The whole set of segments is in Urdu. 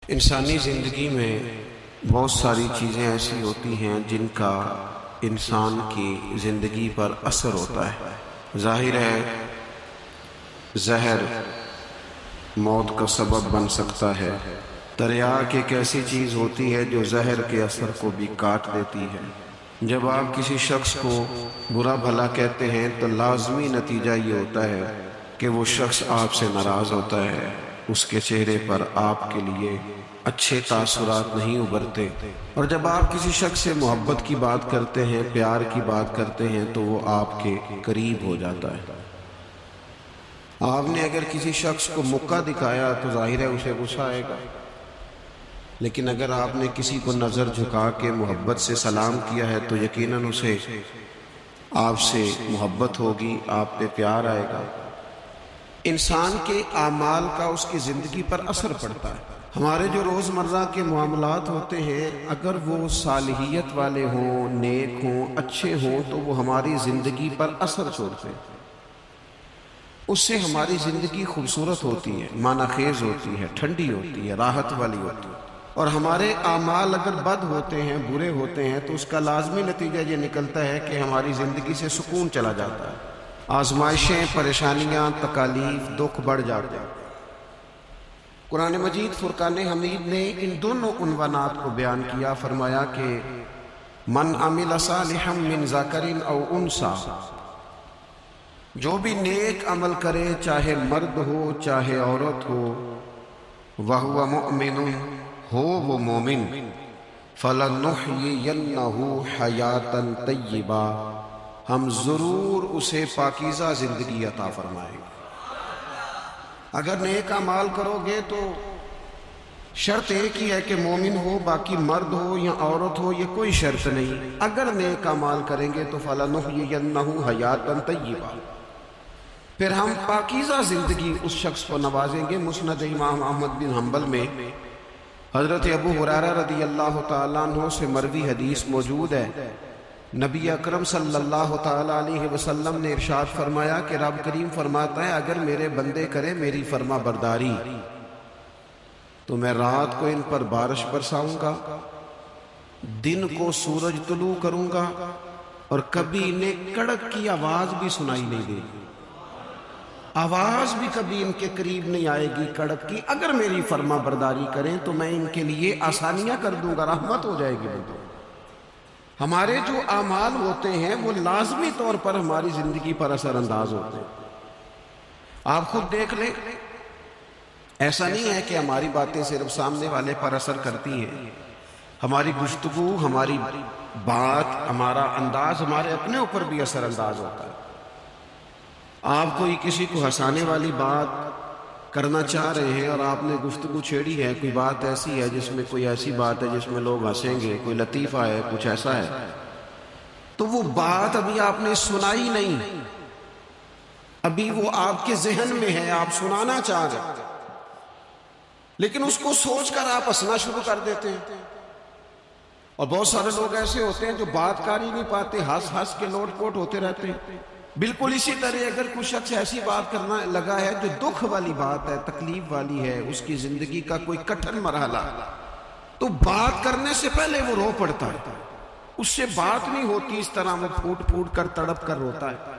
انسانی زندگی میں بہت ساری چیزیں ایسی ہوتی ہیں جن کا انسان کی زندگی پر اثر ہوتا ہے۔ ظاہر ہے زہر موت کا سبب بن سکتا ہے۔ تریاک ایک ایسی چیز ہوتی ہے جو زہر کے اثر کو بھی کاٹ دیتی ہے۔ جب آپ کسی شخص کو برا بھلا کہتے ہیں تو لازمی نتیجہ یہ ہوتا ہے کہ وہ شخص آپ سے ناراض ہوتا ہے، اس کے چہرے پر آپ کے لیے اچھے تاثرات نہیں ابھرتے۔ اور جب آپ کسی شخص سے محبت کی بات کرتے ہیں، پیار کی بات کرتے ہیں تو وہ آپ کے قریب ہو جاتا ہے۔ آپ نے اگر کسی شخص کو مکہ دکھایا تو ظاہر ہے اسے غصہ آئے گا، لیکن اگر آپ نے کسی کو نظر جھکا کے محبت سے سلام کیا ہے تو یقیناً اسے آپ سے محبت ہوگی، آپ پہ پیار آئے گا۔ انسان کے اعمال کا اس کی زندگی پر اثر پڑتا ہے۔ ہمارے جو روزمرہ کے معاملات ہوتے ہیں اگر وہ صالحیت والے ہوں، نیک ہوں، اچھے ہوں تو وہ ہماری زندگی پر اثر چھوڑتے ہیں۔ اس سے ہماری زندگی خوبصورت ہوتی ہے، معنی خیز ہوتی ہے، ٹھنڈی ہوتی ہے، راحت والی ہوتی ہے۔ اور ہمارے اعمال اگر بد ہوتے ہیں، برے ہوتے ہیں تو اس کا لازمی نتیجہ یہ نکلتا ہے کہ ہماری زندگی سے سکون چلا جاتا ہے، آزمائشیں، پریشانیاں، تکالیف، دکھ بڑھ جاتے ہیں۔ قرآن مجید فرقان حمید نے ان دونوں عنوانات کو بیان کیا، فرمایا کہ من عمل صالحا من ذکر او انثی، جو بھی نیک عمل کرے چاہے مرد ہو چاہے عورت ہو، وَهُوَ مُؤْمِنٌ، ہو وہ مومن، فَلَنُحْيِيَنَّهُ حَيَاةً طَيِّبَةً، ہم ضرور اسے پاکیزہ زندگی عطا فرمائیں گے۔ اگر نیک اعمال کرو گے تو شرط ایک ہی ہے کہ مومن ہو، باقی مرد ہو یا عورت ہو یہ کوئی شرط نہیں۔ اگر نیک اعمال کریں گے تو فَلَنُحْيِيَنَّهُ حَيَاةً طَيِّبَةً، پھر ہم پاکیزہ زندگی اس شخص کو نوازیں گے۔ مسند امام احمد بن حنبل میں حضرت ابو ہریرہ رضی اللہ تعالیٰ عنہ سے مروی حدیث موجود ہے، نبی اکرم صلی اللہ تعالیٰ علیہ وسلم نے ارشاد فرمایا کہ رب کریم فرماتا ہے اگر میرے بندے کرے میری فرما برداری تو میں رات کو ان پر بارش برساؤں گا، دن کو سورج طلوع کروں گا، اور کبھی انہیں کڑک کی آواز بھی سنائی نہیں دے گی، آواز بھی کبھی ان کے قریب نہیں آئے گی کڑک کی۔ اگر میری فرما برداری کریں تو میں ان کے لیے آسانیاں کر دوں گا، رحمت ہو جائے گی بندوں۔ ہمارے جو اعمال ہوتے ہیں وہ لازمی طور پر ہماری زندگی پر اثر انداز ہوتے ہیں۔ آپ خود دیکھ لیں، ایسا نہیں ہے کہ ہماری باتیں صرف سامنے والے پر اثر کرتی ہیں، ہماری گفتگو، ہماری بات، ہمارا انداز ہمارے اپنے اوپر بھی اثر انداز ہوتا ہے۔ آپ کوئی کسی کو ہنسانے والی بات کرنا چاہ رہے ہیں اور آپ نے گفتگو چھیڑی ہے، کوئی بات ایسی ہے جس میں کوئی ایسی بات ہے جس میں لوگ ہنسیں گے، کوئی لطیفہ ہے، کچھ ایسا ہے، تو وہ بات ابھی آپ نے سنائی نہیں، ابھی وہ آپ کے ذہن میں ہے، آپ سنانا چاہ رہے ہیں، لیکن اس کو سوچ کر آپ ہنسنا شروع کر دیتے ہیں۔ اور بہت سارے لوگ ایسے ہوتے ہیں جو بات کر ہی نہیں پاتے، ہنس ہنس کے لوٹ پوٹ ہوتے رہتے ہیں۔ بالکل اسی طرح اگر کوئی شخص ایسی بات کرنا لگا ہے جو دکھ والی بات ہے، تکلیف والی ہے، اس کی زندگی کا کوئی کٹھن مرحلہ، تو بات کرنے سے پہلے وہ رو پڑتا ہے، اس سے بات نہیں ہوتی، اس طرح وہ پھوٹ پھوٹ کر تڑپ کر روتا ہے۔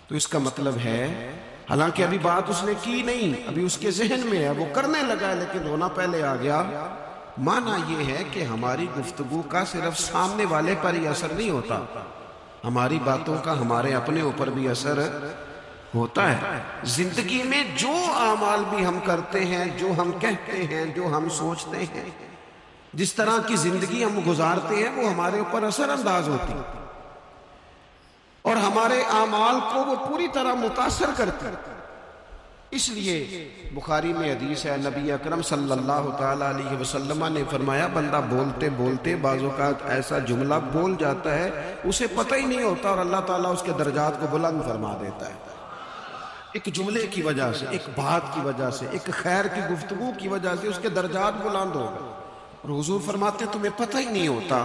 تو اس کا مطلب ہے حالانکہ ابھی بات اس نے کی نہیں، ابھی اس کے ذہن میں ہے، وہ کرنے لگا ہے لیکن رونا پہلے آ گیا۔ معنی یہ ہے کہ ہماری گفتگو کا صرف سامنے والے پر ہی اثر نہیں ہوتا، ہماری باتوں کا ہمارے اپنے اوپر بھی اثر ہوتا ہے۔ زندگی میں جو اعمال بھی ہم کرتے ہیں، جو ہم کہتے ہیں، جو ہم سوچتے ہیں، جس طرح کی زندگی ہم گزارتے ہیں وہ ہمارے اوپر اثر انداز ہوتی ہے اور ہمارے اعمال کو وہ پوری طرح متاثر کرتی ہے۔ اس لیے بخاری میں حدیث ہے، نبی اکرم صلی اللہ تعالیٰ علیہ وسلم نے فرمایا بندہ بولتے بولتے بعض اوقات ایسا جملہ بول جاتا ہے اسے پتہ ہی نہیں ہوتا اور اللہ تعالیٰ اس کے درجات کو بلند فرما دیتا ہے، ایک جملے کی وجہ سے، ایک بات کی وجہ سے، ایک خیر کی گفتگو کی وجہ سے اس کے درجات بلند ہو گئے۔ اور حضور فرماتے تمہیں پتہ ہی نہیں ہوتا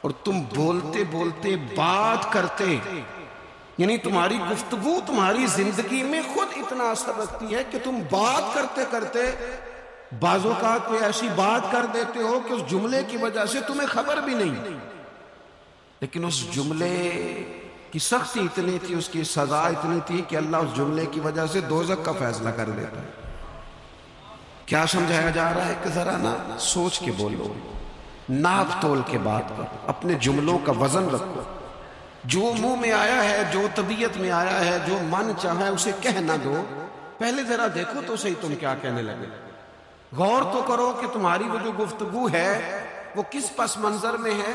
اور تم بولتے بولتے بات کرتے، یعنی تمہاری گفتگو تمہاری زندگی میں خود اتنا اثر رکھتی ہے کہ تم بات کرتے کرتے بعض اوقات کوئی ایسی بات کر دیتے ہو کہ اس جملے کی وجہ سے تمہیں خبر بھی نہیں، لیکن اس جملے کی سختی اتنی تھی، اس کی سزا اتنی تھی کہ اللہ اس جملے کی وجہ سے دوزخ کا فیصلہ کر دیتا ہے۔ کیا سمجھایا جا رہا ہے کہ ذرا نا سوچ کے بولو، ناپ تول کے بات کرو، اپنے جملوں کا وزن رکھو، جو منہ میں آیا ہے، جو طبیعت میں آیا ہے، جو من چاہا ہے اسے کہہ نہ دو، پہلے ذرا دیکھو تو صحیح تم کیا کہنے لگے، غور تو کرو کہ تمہاری وہ جو گفتگو ہے وہ کس پس منظر میں ہے،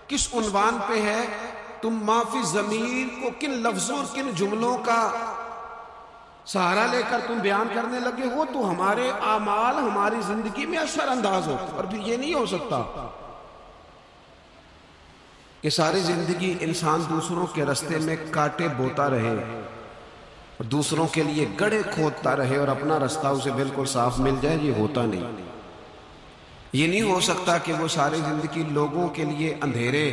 کس عنوان پہ ہے، تم معافی ضمیر کو کن لفظوں اور کن جملوں کا سہارا لے کر تم بیان کرنے لگے ہو، تو ہمارے اعمال ہماری زندگی میں اثر انداز ہوتے، اور پھر یہ نہیں ہو سکتا کہ ساری زندگی انسان دوسروں کے رستے میں کانٹے بوتا رہے اور دوسروں کے لیے گڑھے کھودتا رہے اور اپنا رستہ اسے بالکل صاف مل جائے۔ یہ ہوتا نہیں، یہ نہیں ہو سکتا کہ وہ ساری زندگی لوگوں کے لیے اندھیرے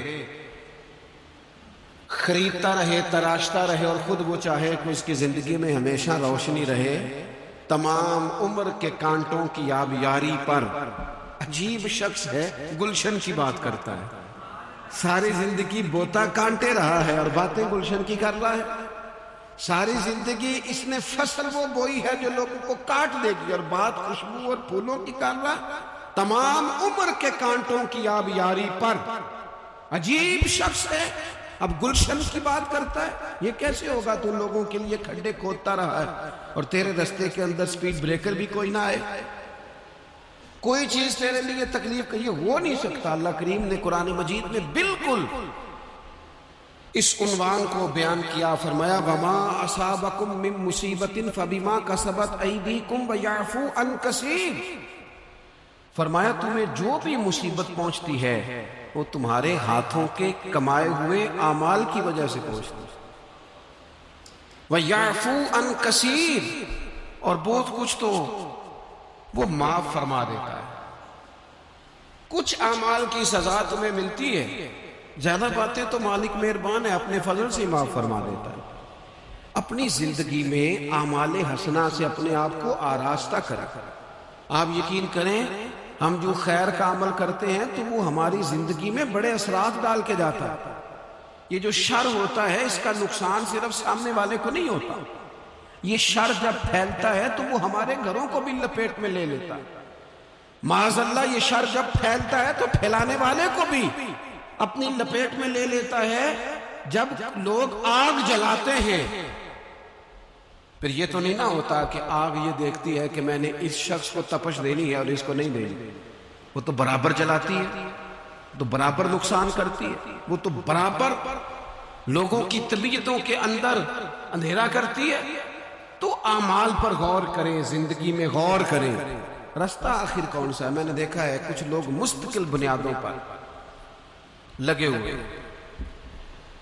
خریدتا رہے، تراشتا رہے، اور خود وہ چاہے کہ اس کی زندگی میں ہمیشہ روشنی رہے۔ تمام عمر کے کانٹوں کی آبیاری پر عجیب شخص ہے، گلشن کی بات کرتا ہے، ساری زندگی بوتا کانٹے رہا ہے اور باتیں گلشن کی کر رہا ہے۔ ساری زندگی اس نے فصل وہ بوئی ہے جو لوگوں کو کاٹ دے گی، اور بات خوشبو اور پھولوں کی کر رہا ہے۔ تمام عمر کے کانٹوں کی آبیاری پر عجیب شخص ہے، اب گلشن کی بات کرتا ہے۔ یہ کیسے ہوگا؟ تو لوگوں کے لیے کھڈے کھودتا رہا ہے اور تیرے رستے کے اندر سپیڈ بریکر بھی کوئی نہ آئے، کوئی چیز تیرے لیے تکلیف کا، یہ ہو نہیں سکتا۔ اللہ کریم نے قرآن مجید میں بالکل اس عنوان کو بیان کیا، فرمایا وَمَا أَصَابَكُم مِّن مُّصِيبَةٍ فَبِمَا كَسَبَتْ أَيْدِيكُمْ وَيَعْفُو عَن كَثِيرٍ۔ فرمایا تمہیں جو بھی مصیبت پہنچتی ہے وہ تمہارے ہاتھوں کے کمائے ہوئے اعمال کی وجہ سے پہنچتی ہے۔ وَيَعْفُو عَن كَثِيرٍ، اور بہت کچھ تو وہ معاف فرما دیتا ہے۔ کچھ اعمال کی سزا تمہیں ملتی ہے، زیادہ باتیں تو مالک مہربان ہے، اپنے فضل سے معاف فرما دیتا ہے۔ اپنی زندگی میں اعمال حسنہ سے اپنے آپ کو آراستہ کریں۔ آپ یقین کریں، ہم جو خیر کا عمل کرتے ہیں تو وہ ہماری زندگی میں بڑے اثرات ڈال کے جاتا ہے۔ یہ جو شر ہوتا ہے اس کا نقصان صرف سامنے والے کو نہیں ہوتا، یہ شر جب پھیلتا ہے تو وہ ہمارے گھروں کو بھی لپیٹ میں لے لیتا ہے۔ معاذ اللہ، یہ شر جب پھیلتا ہے تو پھیلانے والے کو بھی اپنی لپیٹ میں لے لیتا ہے۔ جب لوگ آگ جلاتے ہیں پھر یہ تو نہیں نہ ہوتا کہ آگ یہ دیکھتی ہے کہ میں نے اس شخص کو تپش دینی ہے اور اس کو نہیں دینی، وہ تو برابر جلاتی ہے، تو برابر نقصان کرتی ہے، وہ تو برابر لوگوں کی طبیعتوں کے اندر اندھیرا کرتی ہے۔ تو اعمال پر غور کریں، زندگی میں غور کریں، رستہ آخر کون سا ہے۔ میں نے دیکھا ہے کچھ لوگ مستقل بنیادوں پر لگے ہوئے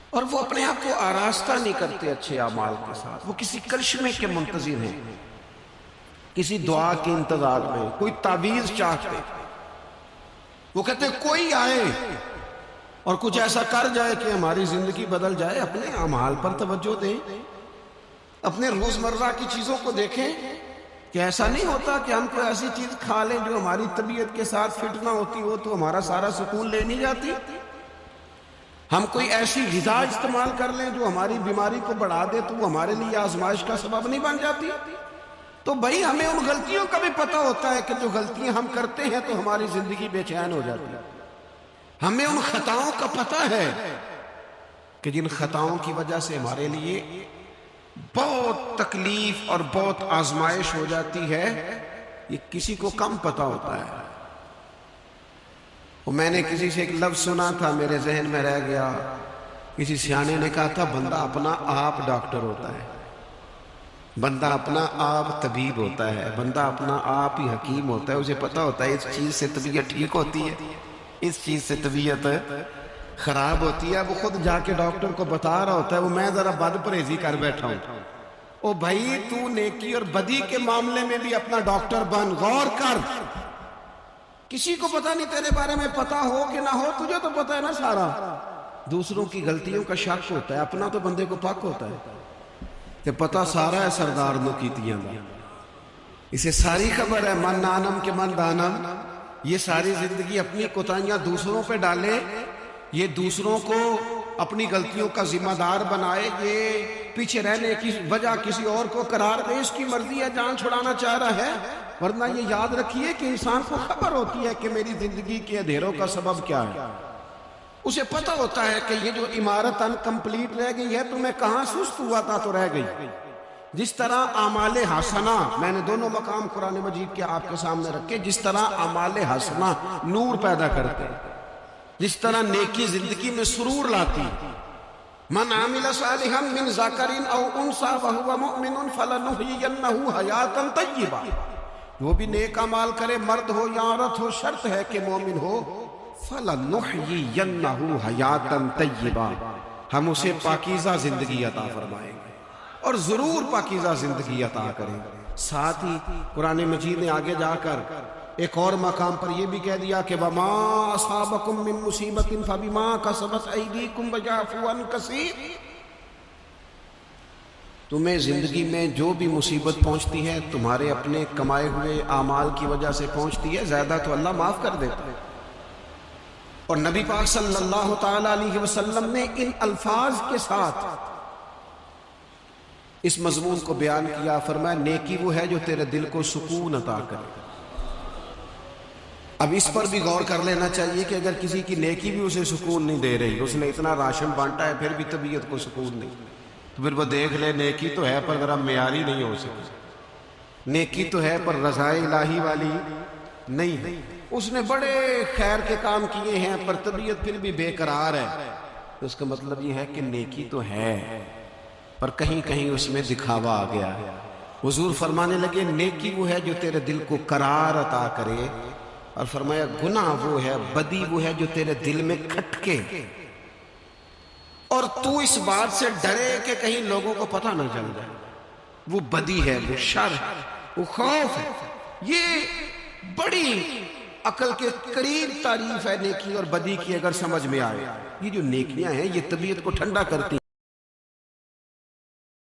اور وہ اپنے آپ کو آراستہ نہیں کرتے اچھے اعمال کے ساتھ، وہ کسی کرشمے کے منتظر ہیں، کسی دعا کے انتظار میں، کوئی تعویذ چاہتے، وہ کہتے کوئی آئے اور کچھ ایسا کر جائے کہ ہماری زندگی بدل جائے۔ اپنے اعمال پر توجہ دیں، اپنے روزمرہ کی چیزوں کو دیکھیں کہ ایسا نہیں ہوتا کہ ہم کوئی ایسی چیز کھا لیں جو ہماری طبیعت کے ساتھ فٹ نہ ہوتی ہو تو ہمارا سارا سکون لے نہیں جاتی، ہم کوئی ایسی غذا استعمال کر لیں جو ہماری بیماری کو بڑھا دے تو وہ ہمارے لیے آزمائش کا سبب نہیں بن جاتی۔ تو بھائی ہمیں ان غلطیوں کا بھی پتہ ہوتا ہے کہ جو غلطیاں ہم کرتے ہیں تو ہماری زندگی بے چین ہو جاتی ہے۔ ہمیں ان خطاؤں کا پتہ ہے کہ جن خطاؤں کی وجہ سے ہمارے لیے بہت تکلیف اور بہت آزمائش ہو جاتی ہے، یہ کسی کو کم پتہ ہوتا ہے۔ میں نے کسی سے ایک لفظ سنا تھا، میرے ذہن میں رہ گیا، کسی سیانے نے کہا تھا بندہ اپنا آپ ڈاکٹر ہوتا ہے، بندہ اپنا آپ طبیب ہوتا ہے، بندہ اپنا آپ ہی حکیم ہوتا ہے۔ اسے پتہ ہوتا ہے اس چیز سے طبیعت ٹھیک ہوتی ہے، اس چیز سے طبیعت خراب ہوتی ہے، وہ خود جا کے ڈاکٹر کو بتا رہا ہوتا ہے، وہ میں ذرا بد پرہیزی کر بیٹھا ہوں۔ او بھائی تو نیکی اور بدی کے معاملے میں بھی اپنا ڈاکٹر بن، غور کر۔ کسی کو پتہ نہیں تیرے بارے میں پتہ ہو کہ نہ ہو، تجھے تو پتہ ہے نا سارا۔ دوسروں کی غلطیوں کا شک ہوتا ہے، اپنا تو بندے کو پاک ہوتا ہے کہ پتہ سارا ہے سردار نو کیتیاں دا۔ اسے ساری خبر ہے من نانم کے من دانم، یہ ساری زندگی اپنی کوتاہیاں دوسروں پہ ڈالے، یہ دوسروں کو اپنی غلطیوں کا ذمہ دار بنائے، یہ پیچھے رہنے کی وجہ کسی اور کو قرار دے، اس کی مرضی ہے، جان چھڑانا چاہ رہا ہے۔ ورنہ یہ یاد رکھیے کہ انسان کو خبر ہوتی ہے کہ میری زندگی کے اندھیروں کا سبب کیا ہے، اسے پتہ ہوتا ہے کہ یہ جو عمارت انکمپلیٹ رہ گئی ہے تو میں کہاں سست ہوا تھا تو رہ گئی۔ جس طرح اعمال حسنہ، میں نے دونوں مقام قرآن مجید کے آپ کے سامنے رکھے، جس طرح اعمال حسنہ نور پیدا کرتے، جس طرح نیکی زندگی میں سرور لاتی، من عامل صالحا من ذکر او انثى وهو مؤمن فلنحيينه حیاتا طیبہ، وہ بھی نیک اعمال کرے، مرد ہو یا عورت ہو، شرط ہے کہ مومن ہو، فلنحيينه حیاتا طیبہ، ہم اسے پاکیزہ زندگی عطا فرمائیں گے اور ضرور پاکیزہ زندگی عطا کریں گے۔ ساتھ ہی قرآن مجید نے آگے جا کر ایک اور مقام پر یہ بھی کہہ دیا کہ وَمَا أَصَابَكُم مِّن مُّصِيبَةٍ فَبِمَا كَسَبَتْ أَيْدِيكُمْ وَيَعْفُو عَن كَثِيرٍ، تمہیں زندگی میں جو بھی مصیبت پہنچتی ہے تمہارے اپنے کمائے ہوئے اعمال کی وجہ سے پہنچتی ہے، زیادہ تو اللہ معاف کر دیتا ہے۔ اور نبی پاک صلی اللہ تعالی علیہ وسلم نے ان الفاظ کے ساتھ اس مضمون کو بیان کیا، فرمایا نیکی وہ ہے جو تیرے دل کو سکون عطا کرے۔ اب اس پر بھی غور کر لینا چاہیے کہ اگر کسی کی نیکی بھی اسے سکون نہیں دے رہی، اس نے اتنا راشن بانٹا ہے پھر بھی طبیعت کو سکون نہیں، تو پھر وہ دیکھ لے نیکی تو ہے پر ذرا معیاری نہیں ہو سکتی، نیکی تو ہے پر رضائے الہی والی نہیں ہے، اس نے بڑے خیر کے کام کیے ہیں پر طبیعت پھر بھی بے قرار ہے، تو اس کا مطلب یہ ہے کہ نیکی تو ہے پر کہیں کہیں اس میں دکھاوا آ گیا ہے۔ حضور فرمانے لگے نیکی وہ ہے جو تیرے دل کو قرار عطا کرے، اور فرمایا گناہ وہ ہے، بدی وہ ہے جو تیرے دل میں کھٹکے اور تو اس بات سے ڈرے کہ کہیں لوگوں کو پتہ نہ چل جائے، وہ بدی ہے، وہ شر ہے، وہ خوف ہے۔ یہ بڑی عقل کے قریب تعریف ہے نیکی اور بدی کی، اگر سمجھ میں آئے۔ یہ جو نیکیاں ہیں یہ طبیعت کو ٹھنڈا کرتی